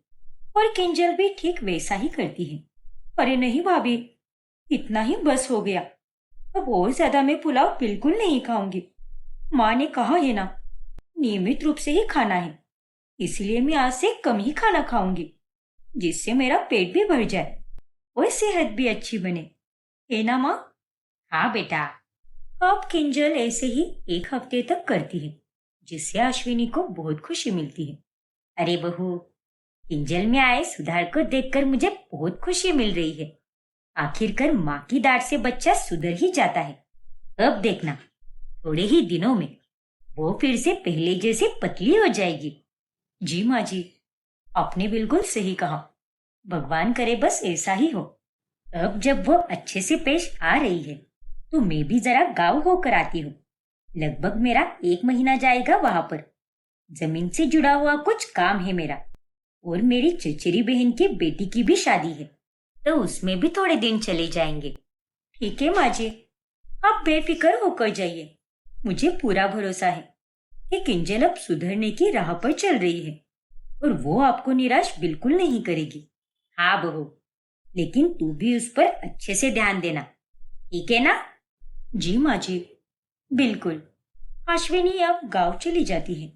और किंजल भी ठीक वैसा ही करती है। अरे नहीं भाभी, इतना ही बस हो गया। अब और ज्यादा मैं पुलाव बिल्कुल नहीं खाऊंगी। माँ ने कहा है ना, नियमित रूप से ही खाना है, इसलिए मैं आज से कम ही खाना खाऊंगी, जिससे मेरा पेट भी भर जाए और सेहत भी अच्छी बने। है ना माँ? हाँ बेटा। अब किंजल ऐसे ही एक हफ्ते तक करती है, जिससे अश्विनी को बहुत खुशी मिलती है। अरे बहू, किंजल में आए सुधार को देखकर मुझे बहुत खुशी मिल रही है। आखिरकार माँ की डांट से बच्चा सुधर ही जाता है। अब देखना, थोड़े ही दिनों में वो फिर से पहले जैसी पतली हो जाएगी। जी माँ जी, आपने बिल्कुल सही कहा। भगवान करे बस ऐसा ही हो। अब जब वो अच्छे से पेश आ रही है तो मैं भी जरा गाँव होकर आती हूँ। लगभग मेरा 1 महीना जाएगा वहां पर। जमीन से जुड़ा हुआ कुछ काम है मेरा, और मेरी चचेरी बहन की बेटी की भी शादी है, तो उसमें भी थोड़े दिन चले जाएंगे। ठीक है माँ जी, आप बेफिक्र होकर जाइए। मुझे पूरा भरोसा है कि किंजल अब सुधरने की राह पर चल रही है और वो आपको निराश बिल्कुल नहीं करेगी। हाँ बहू, लेकिन तू भी उस पर अच्छे से ध्यान देना, ठीक है ना? जी माँ जी, बिल्कुल। अश्विनी अब गांव चली जाती है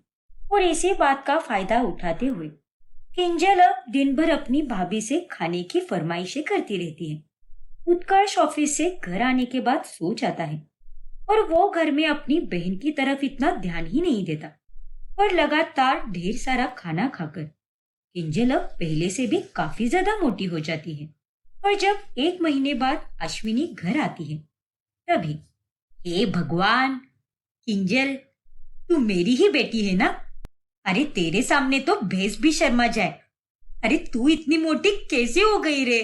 और इसी बात का फायदा उठाते हुए किंजल अब दिन भर अपनी भाभी से खाने की फरमाइशें करती रहती है। उत्कर्ष ऑफिस से घर आने के बाद सो जाता है और वो घर में अपनी बहन की तरफ इतना ध्यान ही नहीं देता और लगातार ढेर सारा खाना खाकर किंजल अब पहले से भी काफी ज्यादा मोटी हो जाती है। और जब 1 महीने बाद अश्विनी घर आती है तभी, हे भगवान, किंजल, तू मेरी ही बेटी है ना? अरे तेरे सामने तो भैंस भी शर्मा जाए। अरे तू इतनी मोटी कैसे हो गई रे?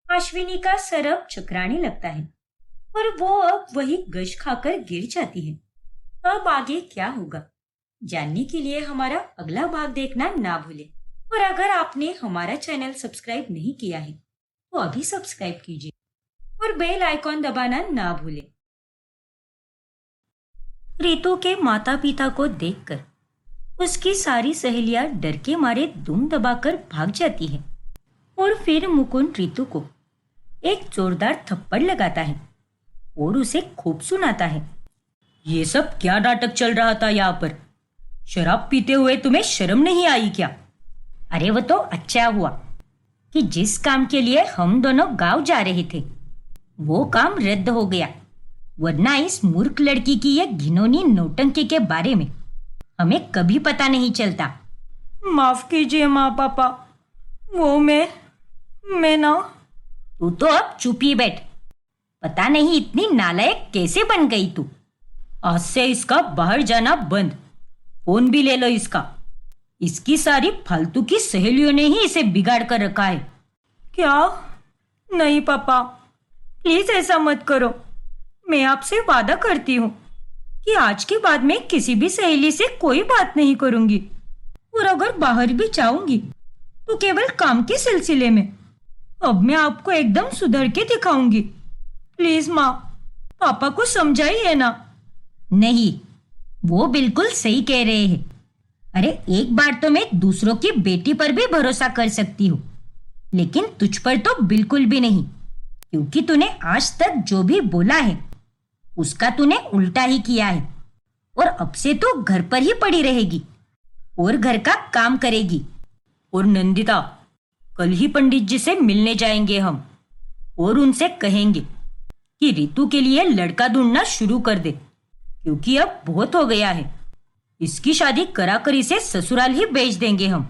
अश्विनी का सर अब चकराने लगता है और वो अब वही गश खाकर गिर जाती है। अब आगे क्या होगा जानने के लिए हमारा अगला भाग देखना ना भूले। और अगर आपने हमारा चैनल सब्सक्राइब नहीं किया है तो अभी सब्सक्राइब कीजिए और बेल आइकॉन दबाना ना भूले। रितु के माता पिता को देखकर उसकी सारी सहेलियां डर के मारे दुम दबाकर भाग जाती हैं और फिर मुकुंद रितु को एक जोरदार थप्पड़ लगाता है और उसे खूब सुनाता है। ये सब क्या नाटक चल रहा था यहाँ पर? शराब पीते हुए तुम्हें शर्म नहीं आई क्या? अरे वो तो अच्छा हुआ कि जिस काम के लिए हम दोनों गांव जा रहे थे वो काम रद्द हो गया, वरना इस मूर्ख लड़की की ये घिनौनी नौटंकी के बारे में हमें कभी पता नहीं चलता। माफ कीजिए माँ पापा, वो मैं ना। तू तो अब चुप ही बैठ। पता नहीं इतनी नालायक कैसे बन गई तू। आज से इसका बाहर जाना बंद। फोन भी ले लो इसका। इसकी सारी फालतू की सहेलियों ने ही इसे बिगाड़ कर रखा है। क्या? नहीं पापा, प्लीज ऐसा मत करो। मैं आपसे वादा करती हूँ कि आज के बाद मैं किसी भी सहेली से कोई बात नहीं करूंगी, और अगर बाहर भी जाऊंगी तो केवल काम के सिलसिले में। अब मैं आपको एकदम सुधर के दिखाऊंगी। प्लीज माँ, पापा को समझाइए ना। नहीं, वो बिल्कुल सही कह रहे हैं। अरे एक बार तो मैं दूसरों की बेटी पर भी भरोसा कर सकती हूँ, लेकिन तुझ पर तो बिल्कुल भी नहीं, क्योंकि तूने आज तक जो भी बोला है उसका तूने उल्टा ही किया है। और अब से तो घर पर ही पड़ी रहेगी और घर का काम करेगी। और नंदिता, कल ही पंडित जी से मिलने जाएंगे हम, और उनसे कहेंगे कि रितु के लिए लड़का ढूंढना शुरू कर दे, क्योंकि अब बहुत हो गया है। इसकी शादी कराकर इसे ससुराल ही भेज देंगे हम।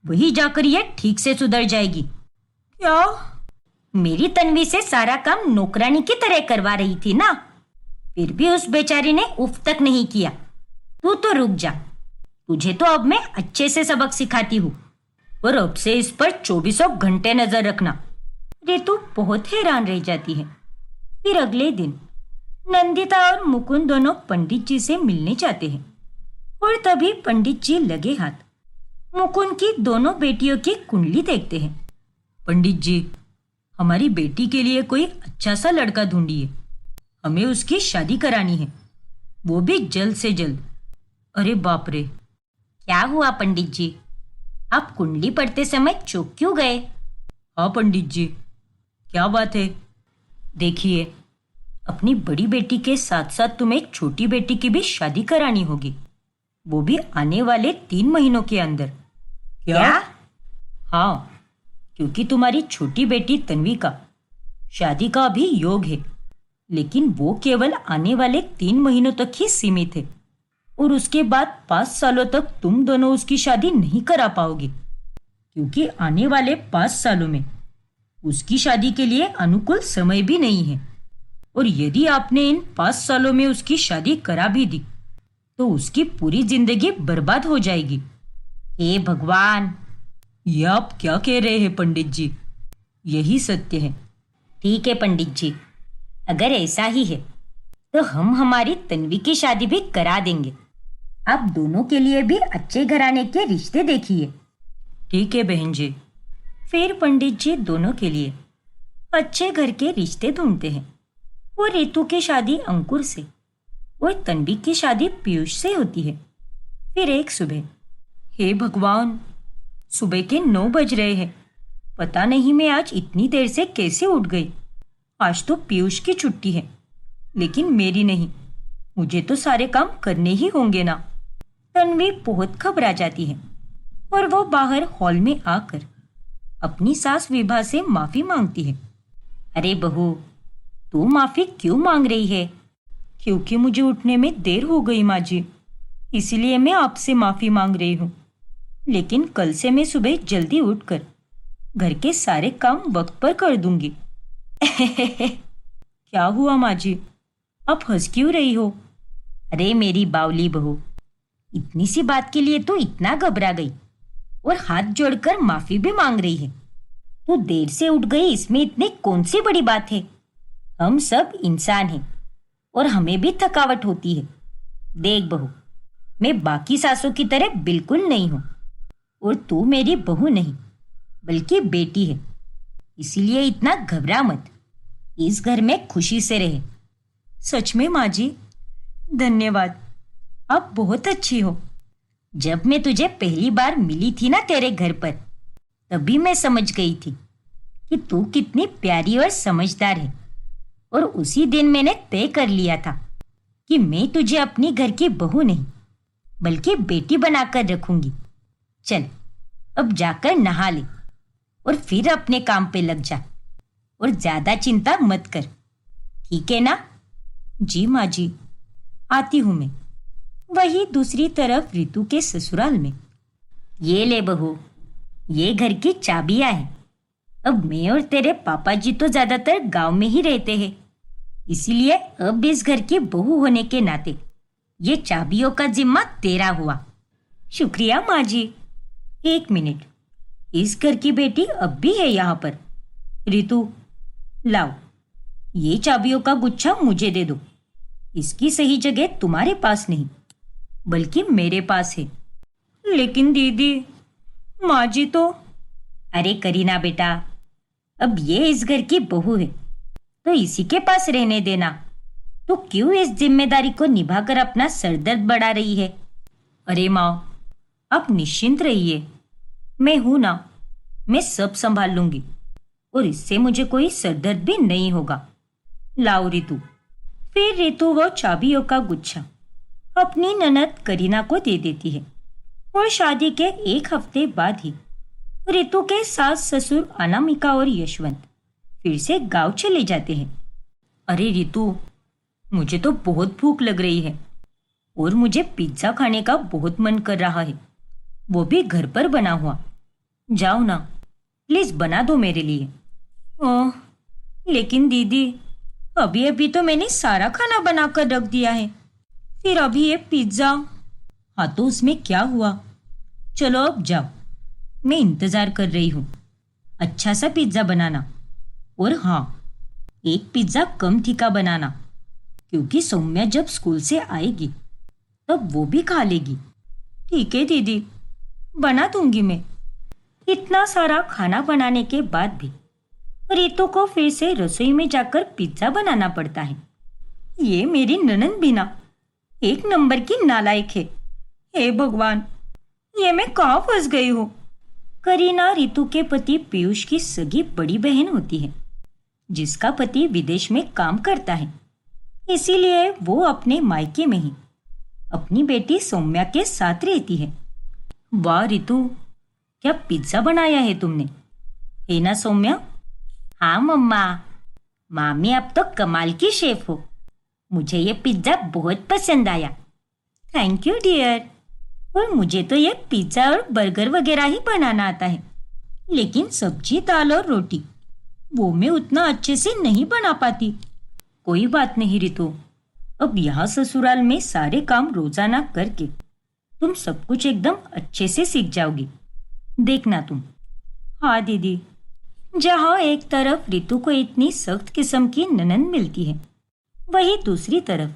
वही जाकर ये ठीक से सुधर जाएगी। क्या? मेरी तन्वी से सारा काम नौकरानी की तरह करवा रही थी ना, फिर भी उस बेचारी ने उफ तक नहीं किया। तू तो रुक जा, तुझे तो अब मैं अच्छे से सबक सिखाती हूँ, और अब से इस पर 24 घंटे नजर रखना। रितु बहुत हैरान रह जाती है। फिर अगले दिन नंदिता और मुकुंद दोनों पंडित जी से मिलने जाते हैं, और तभी पंडित जी लगे हाथ मुकुंद की दोनों बेटियों की कुंडली देखते हैं। पंडित जी, हमारी बेटी के लिए कोई अच्छा सा लड़का ढूंढिए। हमें उसकी शादी करानी है, वो भी जल्द से जल्द। अरे बाप रे, क्या हुआ पंडित जी? आप कुंडली पढ़ते समय चौंक क्यों गए? हाँ पंडित जी, क्या बात है? देखिए, अपनी बड़ी बेटी के साथ साथ तुम्हें छोटी बेटी की भी शादी करानी होगी, वो भी आने वाले 3 महीनों के अंदर। क्या? हाँ, क्योंकि तुम्हारी छोटी बेटी तन्वी का शादी का अभी योग है, लेकिन वो केवल आने वाले 3 महीनों तक ही सीमित है, और उसके बाद 5 सालों तक तुम दोनों उसकी शादी नहीं करा पाओगे, क्योंकि आने वाले 5 सालों में उसकी शादी के लिए अनुकूल समय भी नहीं है। और यदि आपने इन 5 सालों में उसकी शादी करा भी दी तो उसकी पूरी जिंदगी बर्बाद हो जाएगी। हे भगवान! ये आप क्या कह रहे हैं पंडित जी? यही सत्य है। ठीक है पंडित जी, अगर ऐसा ही है तो हम हमारी तन्वी की शादी भी करा देंगे। आप दोनों के लिए भी अच्छे घराने के रिश्ते देखिए। ठीक है बहन जी। फिर पंडित जी दोनों के लिए अच्छे घर के रिश्ते ढूंढते हैं, और रितु की शादी अंकुर से और तन्वी की शादी पीयूष से होती है। फिर एक सुबह, हे भगवान, सुबह के 9 बज रहे हैं। पता नहीं मैं आज इतनी देर से कैसे उठ गई। आज तो पीयूष की छुट्टी है, लेकिन मेरी नहीं। मुझे तो सारे काम करने ही होंगे ना। तन्वी बहुत घबरा जाती है, और वो बाहर हॉल में आकर अपनी सास विभा से माफी मांगती है। अरे बहू, तू माफी क्यों मांग रही है? क्योंकि मुझे उठने में देर हो गई माँ जी, इसीलिए मैं आपसे माफी मांग रही हूँ। लेकिन कल से मैं सुबह जल्दी उठकर घर के सारे काम वक्त पर कर दूंगी। क्या हुआ माँ जी, आप हंस क्यों रही हो? अरे मेरी बावली बहू, इतनी सी बात के लिए तू इतना घबरा गई और हाथ जोड़कर माफी भी मांग रही है। तू देर से उठ गई, इसमें इतनी कौन सी बड़ी बात है? हम सब इंसान हैं और हमें भी थकावट होती है। देख बहू, मैं बाकी सासों की तरह बिल्कुल नहीं हूँ, और तू मेरी बहू नहीं बल्कि बेटी है, इसीलिए इतना घबरा मत। इस घर में खुशी से रहे। सच में माँ जी, धन्यवाद, आप बहुत अच्छी हो। जब मैं तुझे पहली बार मिली थी ना तेरे घर पर, तभी मैं समझ गई थी कि तू कितनी प्यारी और समझदार है, और उसी दिन मैंने तय कर लिया था कि मैं तुझे अपनी घर की बहू नहीं बल्कि बेटी बनाकर रखूंगी। चल, अब जाकर नहा ले और फिर अपने काम पे लग जा और ज्यादा चिंता मत कर, ठीक है ना? जी माँ जी, आती हूं मैं। वही दूसरी तरफ रितु के ससुराल में, ये ले बहू, ये घर की चाबियां हैं। अब मैं और तेरे पापा जी तो ज्यादातर गांव में ही रहते हैं, इसीलिए अब इस घर की बहू होने के नाते ये चाबियों का जिम्मा तेरा हुआ। शुक्रिया माँ जी। एक मिनट, इस घर की बेटी अब भी है यहाँ पर। रितु, लाओ, ये चाबियों का गुच्छा मुझे दे दो। इसकी सही जगह तुम्हारे पास नहीं बल्कि मेरे पास है। लेकिन दीदी, माँ जी तो। अरे करीना बेटा, अब ये इस घर की बहू है तो इसी के पास रहने देना। तो क्यों इस जिम्मेदारी को निभाकर अपना सरदर्द बढ़ा रही है? अरे माँ, आप निश्चिंत रहिए, मैं हूं ना, मैं सब संभाल लूंगी और इससे मुझे कोई सरदर्द भी नहीं होगा। लाओ रितु। फिर रितु वो चाबियों का गुच्छा अपनी ननद करीना को दे देती है और शादी के एक हफ्ते बाद ही रितु के सास ससुर अनामिका और यशवंत फिर से गांव चले जाते हैं। अरे रितु, मुझे तो बहुत भूख लग रही है और मुझे पिज्जा खाने का बहुत मन कर रहा है, वो भी घर पर बना हुआ। जाओ ना, प्लीज बना दो मेरे लिए। ओह, लेकिन दीदी, अभी अभी तो मैंने सारा खाना बनाकर रख दिया है, फिर अभी ये पिज्जा। हाँ तो उसमें क्या हुआ? चलो अब जाओ, मैं इंतजार कर रही हूँ। अच्छा सा पिज्जा बनाना, और हाँ, एक पिज्जा कम तीखा बनाना, क्योंकि सौम्या जब स्कूल से आएगी तब वो भी खा लेगी। ठीक है दीदी, बना दूंगी मैं। इतना सारा खाना बनाने के बाद भी रितु को फिर से रसोई में जाकर पिज्जा बनाना पड़ता है। ये मेरी ननंद भी ना एक नंबर की नालायक है। हे भगवान, ये मैं कहाँ फंस गई हूँ। करीना रितु के पति पीयूष की सगी बड़ी बहन होती है, जिसका पति विदेश में काम करता है। इसीलिए वो अपने मायके में ही अपनी बेटी सौम्या के साथ रहती है। वाह रितु, क्या पिज्जा बनाया है तुमने, है ना सौम्या? हाँ मम्मा, मामी अब तो कमाल की शेफ हो। मुझे ये पिज्जा बहुत पसंद आया। Thank you dear. और मुझे तो ये पिज्जा और बर्गर वगैरह ही बनाना आता है, लेकिन सब्जी, दाल और रोटी वो मैं उतना अच्छे से नहीं बना पाती। कोई बात नहीं रितु, अब यहाँ ससुराल में सारे काम रोजाना करके तुम सब कुछ एकदम अच्छे से सीख जाओगी, देखना तुम। हाँ दीदी। जहाँ एक तरफ रितु को इतनी सख्त किस्म की ननंद मिलती है, वही दूसरी तरफ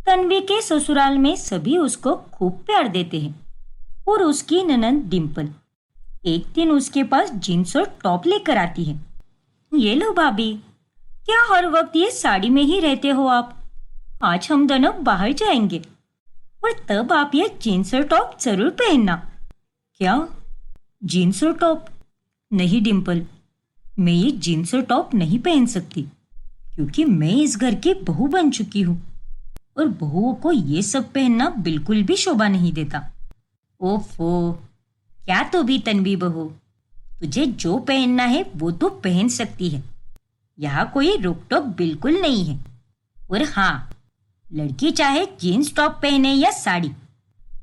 तन्वी के ससुराल में सभी उसको खूब प्यार देते हैं। और उसकी ननंद डिम्पल एक दिन उसके पास जीन्स और टॉप लेकर आती है। ये लो भाभी, क्या हर वक्त ये साड़ी में ही रहते हो आप? आज हम दोनों बाहर जाएंगे और तब आप ये जीन्स और टॉप जरूर पहनना। क्या जीन्स और टॉप? नहीं डिम्पल, मैं ये जीन्स और टॉप नहीं पहन सकती, क्योंकि मैं इस घर की बहू बन चुकी हूँ और बहुओं को ये सब पहनना बिल्कुल भी शोभा नहीं देता। ओफो, क्या तो भी तन्वी बहू, तुझे जो पहनना है वो तो पहन सकती है, यहाँ कोई रोक टोक बिल्कुल नहीं है। और हाँ, लड़की चाहे जीन्स टॉप पहने या साड़ी,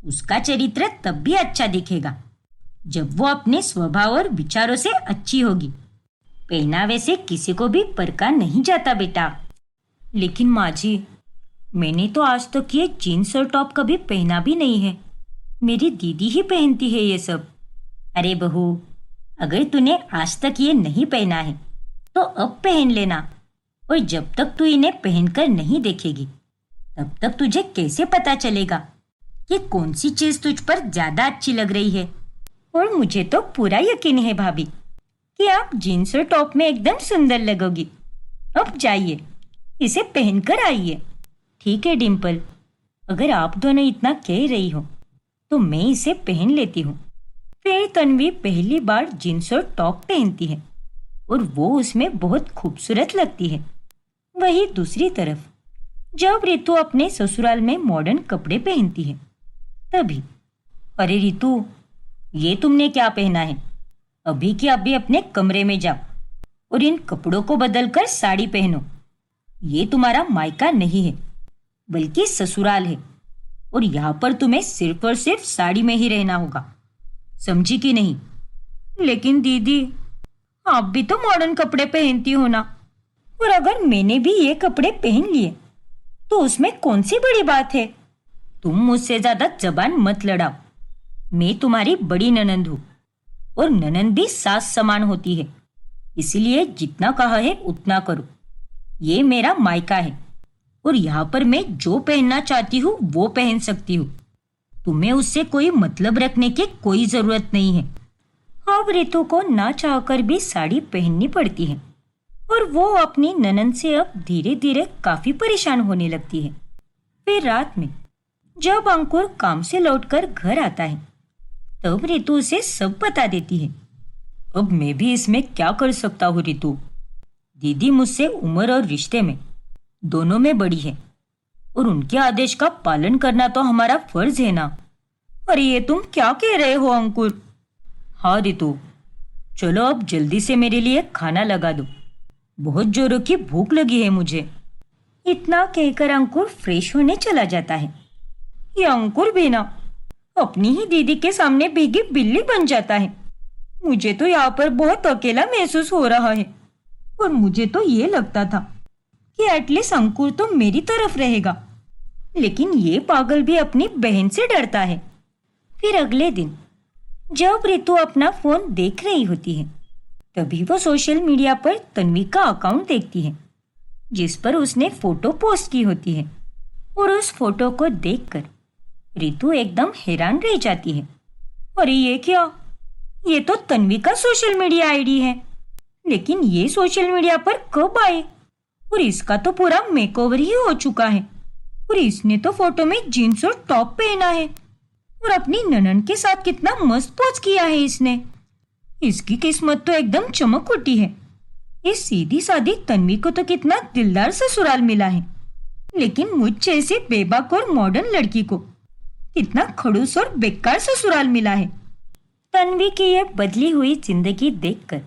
उसका चरित्र तब भी अच्छा दिखेगा जब वो अपने स्वभाव और विचारों से अच्छी होगी। पहनावे से किसी को भी परखा नहीं जाता बेटा। लेकिन माँ जी, मैंने तो आज तक ये जीन्स और टॉप कभी पहना भी नहीं है, मेरी दीदी ही पहनती है ये सब। अरे बहू, अगर तूने आज तक ये नहीं पहना है तो अब पहन लेना, और जब तक तू इन्हें पहनकर नहीं देखेगी तब तक तुझे कैसे पता चलेगा कि कौन सी चीज तुझ पर ज्यादा अच्छी लग रही है। और मुझे तो पूरा यकीन है भाभी कि आप जीन्स और टॉप में एकदम सुंदर लगोगी। अब जाइए, इसे पहनकर आइए। ठीक है डिम्पल, अगर आप दोनों इतना कह रही हो तो मैं इसे पहन लेती हूँ। फिर तन्वी पहली बार जीन्स और टॉप पहनती है और वो उसमें बहुत खूबसूरत लगती है। वहीं दूसरी तरफ जब रितु अपने ससुराल में मॉडर्न कपड़े पहनती है तभी, अरे रितु, ये तुमने क्या पहना है? अभी के अभी अपने कमरे में जाओ और इन कपड़ों को बदलकर साड़ी पहनो। ये तुम्हारा मायका नहीं है बल्कि ससुराल है और यहाँ पर तुम्हें सिर्फ और सिर्फ साड़ी में ही रहना होगा, समझी कि नहीं? लेकिन दीदी, आप भी तो मॉडर्न कपड़े पहनती हो ना, और अगर मैंने भी ये कपड़े पहन लिए तो उसमें कौन सी बड़ी बात है? तुम मुझसे ज्यादा जबान मत लड़ाओ। मैं तुम्हारी बड़ी ननंद हूँ और ननंद भी सास समान होती है, इसलिए जितना कहा है उतना करो। ये मेरा मायका है और यहाँ पर मैं जो पहनना चाहती हूँ वो पहन सकती हूँ। तुम्हें उससे कोई मतलब रखने की कोई जरूरत नहीं है। अब रितु को ना चाहकर भी साड़ी पहननी पड़ती है और वो अपनी ननंद से अब धीरे धीरे काफी परेशान होने लगती है। फिर रात में जब अंकुर काम से लौटकर घर आता है तब रितु उसे सब बता देती है। अब मैं भी इसमें क्या कर सकता हूँ रितु? दीदी मुझसे उम्र और रिश्ते में दोनों में बड़ी है और उनके आदेश का पालन करना तो हमारा फर्ज है ना। अरे ये तुम क्या कह रहे हो अंकुर? हाँ रितु, चलो अब जल्दी से मेरे लिए खाना लगा दो, बहुत जोरों की भूख लगी है मुझे। इतना कहकर अंकुर फ्रेश होने चला जाता है। ये अंकुर भी ना अपनी ही दीदी के सामने भीगी बिल्ली बन जाता है। मुझे तो यहाँ पर बहुत अकेला महसूस हो रहा है और मुझे तो ये लगता था कि एटलीस्ट अंकुर तो मेरी तरफ रहेगा, लेकिन ये पागल भी अपनी बहन से डरता है। फिर अगले दिन जब रितु अपना फोन देख रही होती है तभी वो सोशल मीडिया पर तन्वी का अकाउंट देखती है जिस पर उसने फोटो पोस्ट की होती है और उस फोटो को देखकर रितु एकदम हैरान रह जाती है। अरे ये क्या? ये तो तन्वी का सोशल मीडिया आईडी है, लेकिन ये सोशल मीडिया पर कब आए? और इसका तो पूरा मेकओवर ही हो चुका है और इसने तो फोटो में जीन्स और टॉप पहना है और अपनी ननन के साथ कितना मस्त पोज किया है इसने। इसकी किस्मत तो एकदम चमक उठी है। इस सीधी सादी तन्वी को तो कितना दिलदार ससुराल मिला है, लेकिन मुझ जैसी बेबाक और मॉडर्न लड़की को कितना खड़ूस और बेकार ससुराल मिला है। तन्वी की यह बदली हुई जिंदगी देखकर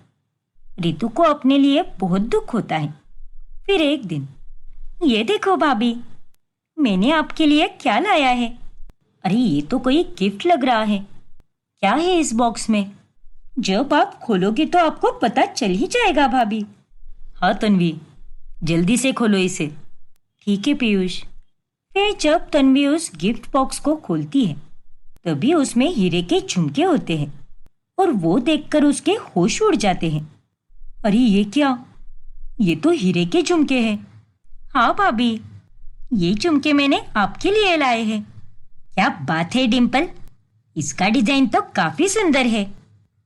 रितु को अपने लिए बहुत दुख होता है। फिर एक दिन, ये देखो भाभी, मैंने आपके लिए क्या लाया है। अरे ये तो कोई गिफ्ट लग रहा है। क्या है इस बॉक्स में? जब आप खोलोगे तो आपको पता चल ही जाएगा भाभी। हाँ तन्वी, जल्दी से खोलो इसे। ठीक है पीयूष। फिर जब तन्वी उस गिफ्ट बॉक्स को खोलती है तभी उसमें हीरे के झुमके होते हैं और वो देखकर उसके होश उड़ जाते हैं। अरे ये क्या? ये तो हीरे के झुमके हैं। हाँ भाभी, ये झुमके मैंने आपके लिए लाए हैं। क्या बात है डिम्पल, इसका डिजाइन तो काफी सुंदर है।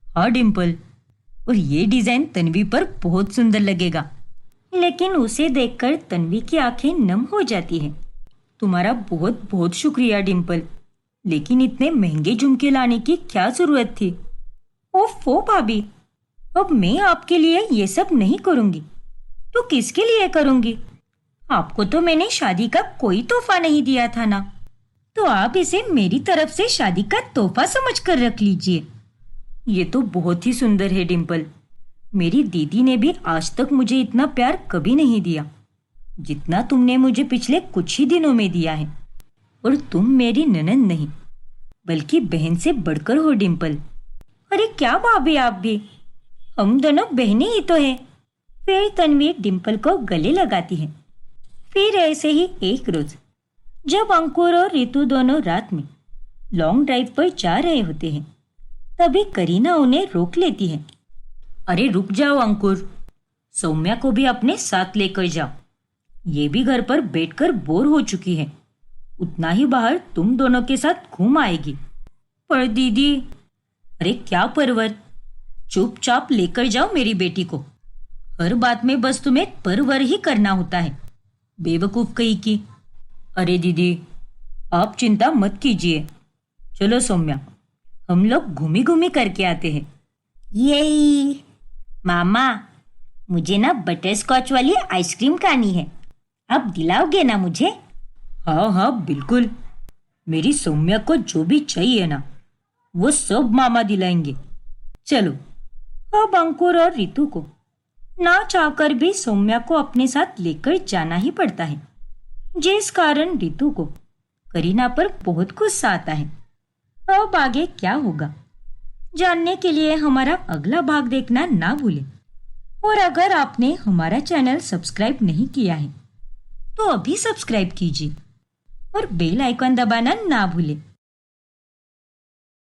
हाँ डिम्पल, और ये डिजाइन तन्वी पर बहुत सुंदर लगेगा। लेकिन उसे देखकर तन्वी की आंखें नम हो जाती हैं। तुम्हारा बहुत बहुत शुक्रिया डिम्पल, लेकिन इतने महंगे झुमके लाने की क्या जरूरत थी? ओफो भाभी, अब मैं आपके लिए ये सब नहीं करूंगी तो किसके लिए करूंगी? आपको तो मैंने शादी का कोई तोहफा नहीं दिया था ना, तो आप इसे मेरी तरफ से शादी का तोहफा समझकर रख लीजिए। ये तो बहुत ही सुंदर है डिम्पल। मेरी दीदी ने भी आज तक मुझे इतना प्यार कभी नहीं दिया जितना तुमने मुझे पिछले कुछ ही दिनों में दिया है। और तुम मेरी ननंद नहीं बल्कि बहन से बढ़कर हो डिम्पल। अरे क्या भाभी, आप भी, हम दोनों बहनें ही तो हैं। फिर तन्वी डिम्पल को गले लगाती है। फिर ऐसे ही एक रोज जब अंकुर और रितु दोनों रात में लॉन्ग ड्राइव पर जा रहे होते हैं तभी करीना उन्हें रोक लेती है। अरे रुक जाओ अंकुर, सौम्या को भी अपने साथ लेकर जाओ। ये भी घर पर बैठकर बोर हो चुकी है, उतना ही बाहर तुम दोनों के साथ घूम आएगी। पर दीदी, अरे क्या परवर, चुपचाप लेकर जाओ मेरी बेटी को। हर बात में बस तुम्हें परवर ही करना होता है, बेवकूफ कहीं की। अरे दीदी, आप चिंता मत कीजिए। चलो सौम्या, हम लोग घूमी घूमी करके आते हैं। यही मामा, मुझे ना बटर स्कॉच वाली आइसक्रीम खानी है। आप दिलाओगे ना मुझे? हाँ हाँ बिल्कुल, मेरी सौम्या को जो भी चाहिए ना वो सब मामा दिलाएंगे। चलो, अब अंकुर और रितु को ना चाहकर भी सौम्या को अपने साथ लेकर जाना ही पड़ता है, जिस कारण रितु को करीना पर बहुत गुस्सा आता है। अब आगे क्या होगा जानने के लिए हमारा अगला भाग देखना ना भूलें। और अगर आपने हमारा चैनल सब्सक्राइब नहीं किया है तो अभी सब्सक्राइब कीजिए और बेल आइकन दबाना ना भूलें